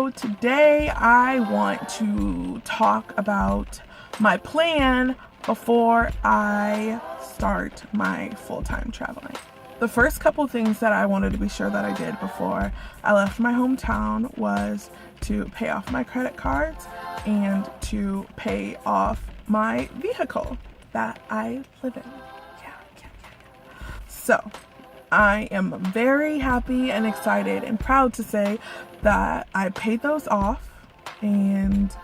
So today I want to talk about my plan before I start my full-time traveling. The first couple things that I wanted to be sure that I did before I left my hometown was to pay off my credit cards and to pay off my vehicle that I live in. So I am very happy and excited and proud to say that I paid those off, and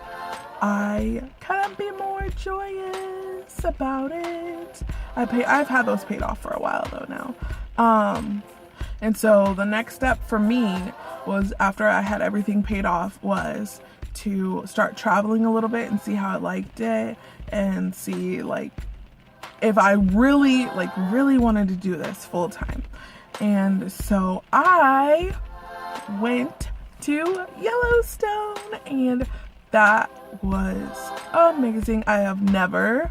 I couldn't be more joyous about it. I've had those paid off for a while though now. And so the next step for me was, after I had everything paid off, was to start traveling a little bit and see how I liked it, and see if I really wanted to do this full time. And so I went to Yellowstone, and that was amazing. I have never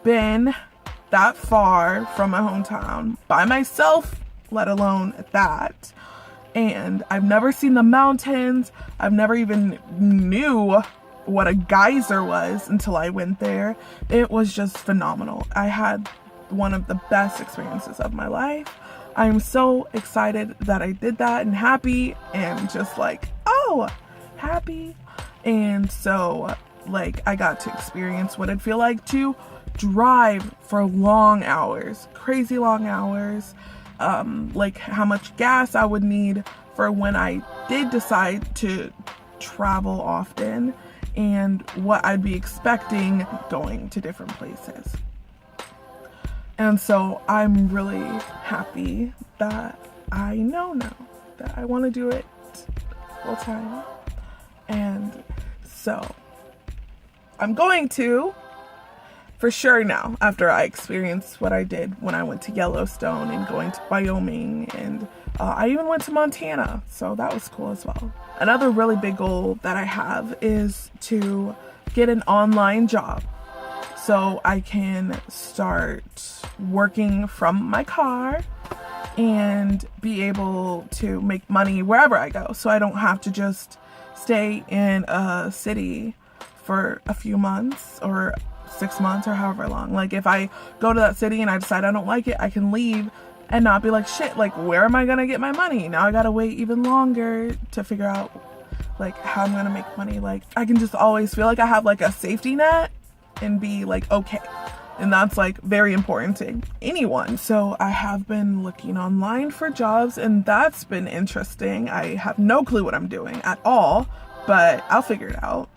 been that far from my hometown by myself, let alone that. And I've never seen the mountains. I've never even knew what a geyser was until I went there. It was just phenomenal. I had one of the best experiences of my life. I am so excited that I did that, and happy, and just happy. And so I got to experience what it'd feel like to drive for long hours, crazy long hours, how much gas I would need for when I did decide to travel often, and what I'd be expecting going to different places. And so I'm really happy that I know now that I want to do it full time. And so I'm going to, for sure now, after I experienced what I did when I went to Yellowstone and going to Wyoming, and I even went to Montana, so that was cool as well. Another really big goal that I have is to get an online job so I can start working from my car and be able to make money wherever I go, so I don't have to just stay in a city for a few months or 6 months or however long. If I go to that city and I decide I don't like it, I can leave and not be like, shit, where am I gonna get my money? Now I gotta wait even longer to figure out how I'm gonna make money. I can just always feel like I have a safety net and be okay. And that's very important to anyone. So I have been looking online for jobs, and that's been interesting. I have no clue what I'm doing at all, but I'll figure it out.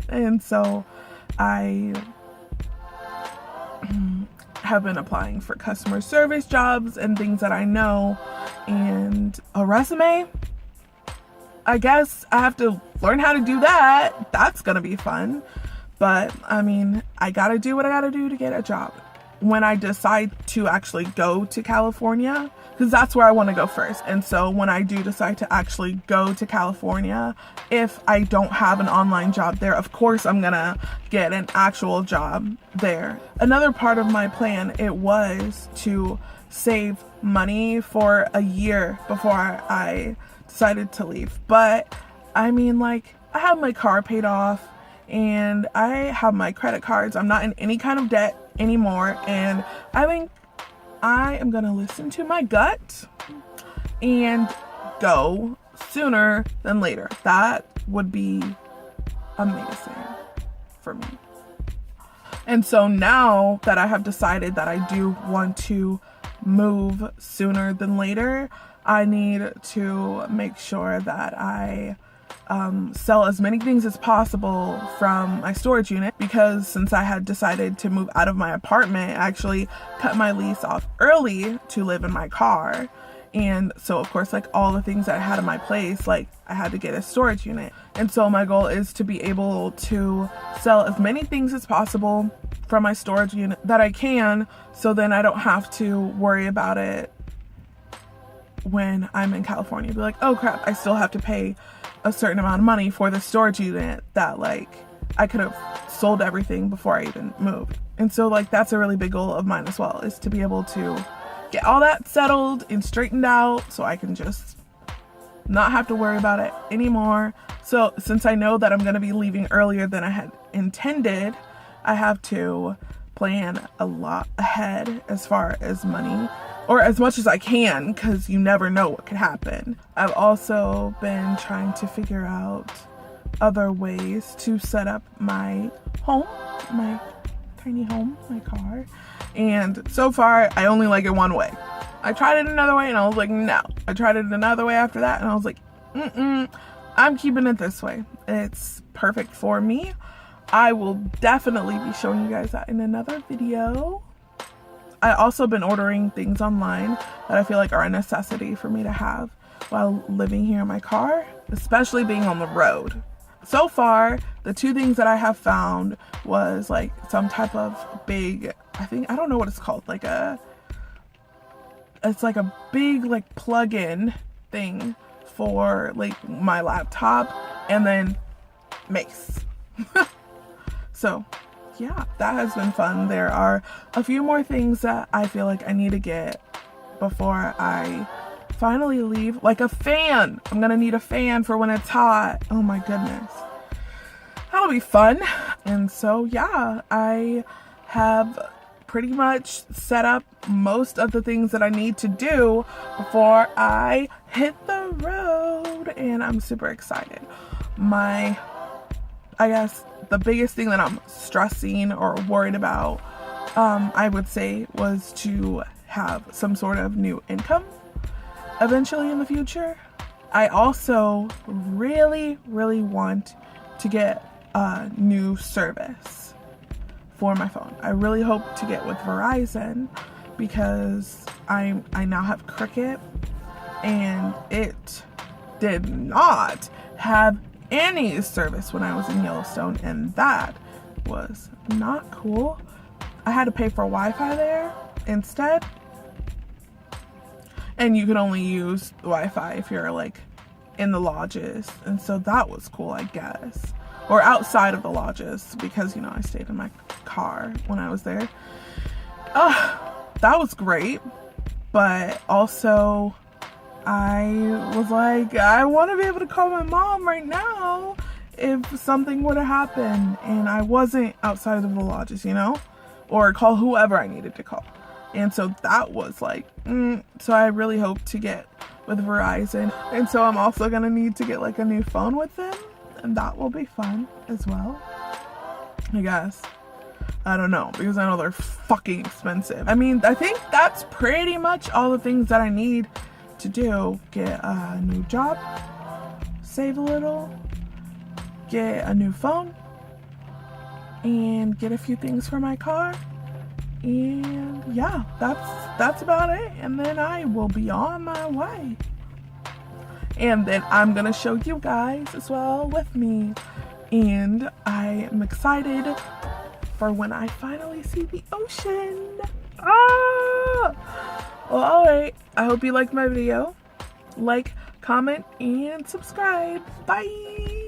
And so I have been applying for customer service jobs and things that I know, and a resume. I guess I have to learn how to do that. That's gonna be fun. But I gotta do what I gotta do to get a job. When I decide to actually go to California, because that's where I want to go first. And so when I do decide to actually go to California, if I don't have an online job there, of course I'm gonna get an actual job there. Another part of my plan, it was to save money for a year before I decided to leave. But I have my car paid off, and I have my credit cards. I'm not in any kind of debt anymore, and I think I am gonna listen to my gut and go sooner than later. That would be amazing for me. And so now that I have decided that I do want to move sooner than later, I need to make sure that I sell as many things as possible from my storage unit, because since I had decided to move out of my apartment, I actually cut my lease off early to live in my car. And so of course all the things that I had in my place, I had to get a storage unit. And so my goal is to be able to sell as many things as possible from my storage unit that I can, so then I don't have to worry about it when I'm in California. Be like, oh crap, I still have to pay a certain amount of money for the storage unit that I could have sold everything before I even moved. And so that's a really big goal of mine as well, is to be able to get all that settled and straightened out so I can just not have to worry about it anymore. So since I know that I'm going to be leaving earlier than I had intended, I have to plan a lot ahead as far as money, or as much as I can, because you never know what could happen. I've also been trying to figure out other ways to set up my home, my tiny home, my car. And so far, I only like it one way. I tried it another way and I was like, no. I tried it another way after that and I was like, I'm keeping it this way. It's perfect for me. I will definitely be showing you guys that in another video. I also been ordering things online that I feel like are a necessity for me to have while living here in my car, especially being on the road. So far, the two things that I have found was like some type of big, I don't know what it's called, it's like a big like plug-in thing for like my laptop, and then Mace. So yeah, that has been fun. There are a few more things that I feel like I need to get before I finally leave, like a fan. I'm gonna need a fan for when it's hot. Oh my goodness, that'll be fun. And so yeah, I have pretty much set up most of the things that I need to do before I hit the road, and I'm super excited. I guess the biggest thing that I'm stressing or worried about, I would say, was to have some sort of new income eventually in the future. I also really want to get a new service for my phone. I really hope to get with Verizon because I now have Cricket, and it did not have any service when I was in Yellowstone, and that was not cool. I had to pay for Wi-Fi there instead, and you can only use Wi-Fi if you're like in the lodges, and so that was cool, I guess, or outside of the lodges, because you know I stayed in my car when I was there. That was great, but also I was like, I want to be able to call my mom right now if something were to happen and I wasn't outside of the lodges, you know, or call whoever I needed to call. And so that was like, so I really hope to get with Verizon. And so I'm also going to need to get like a new phone with them, and that will be fun as well, I guess. I don't know, because I know they're fucking expensive. I mean, I think that's pretty much all the things that I need to do. Get a new job, save a little, get a new phone, and get a few things for my car. And yeah, that's about it. And then I will be on my way. And then I'm gonna show you guys as well with me. And I am excited for when I finally see the ocean. Well, alright. I hope you liked my video. Like, comment, and subscribe. Bye!